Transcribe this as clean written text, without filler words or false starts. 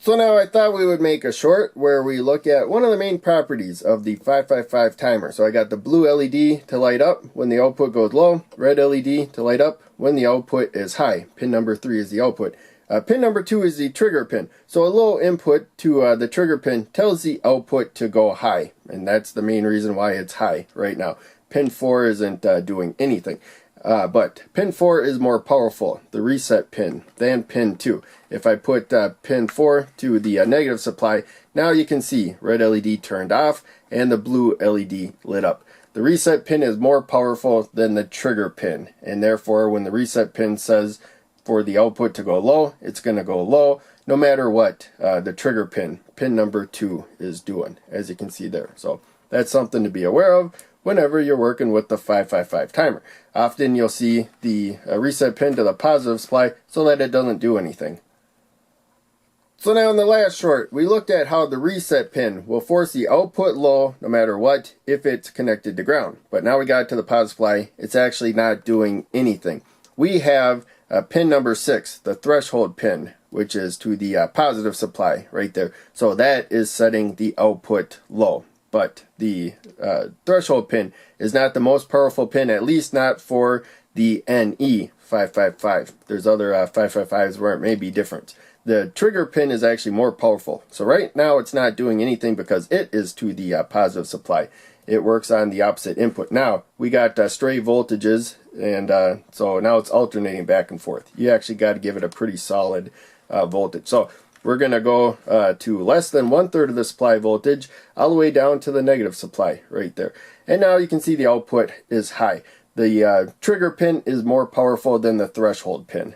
So now I thought we would make a short where we look at one of the main properties of the 555 timer. So I got the blue LED to light up when the output goes low, red LED to light up when the output is high. Pin number 3 is the output. Pin number 2 is the trigger pin. So a low input to the trigger pin tells the output to go high, and that's the main reason why it's high right now. Pin 4 isn't doing anything. But pin 4 is more powerful, the reset pin, than pin 2. If I put pin 4 to the negative supply, now you can see red LED turned off and the blue LED lit up. The reset pin is more powerful than the trigger pin, and therefore when the reset pin says for the output to go low, it's going to go low no matter what the trigger pin, pin number 2, is doing, as you can see there. So that's something to be aware of whenever you're working with the 555 timer. Often you'll see the reset pin to the positive supply so that it doesn't do anything. So now in the last short, we looked at how the reset pin will force the output low no matter what if it's connected to ground. But now we got to the positive supply, it's actually not doing anything. We have pin number 6, the threshold pin, which is to the positive supply right there. So that is setting the output low. But the threshold pin is not the most powerful pin, at least not for the NE 555. There's other 555s where it may be different. The trigger pin is actually more powerful. So right now it's not doing anything because it is to the positive supply. It works on the opposite input. Now we got stray voltages, and so now it's alternating back and forth. You actually got to give it a pretty solid voltage. So we're going to go to less than 1/3 of the supply voltage all the way down to the negative supply right there. And now you can see the output is high. The trigger pin is more powerful than the threshold pin.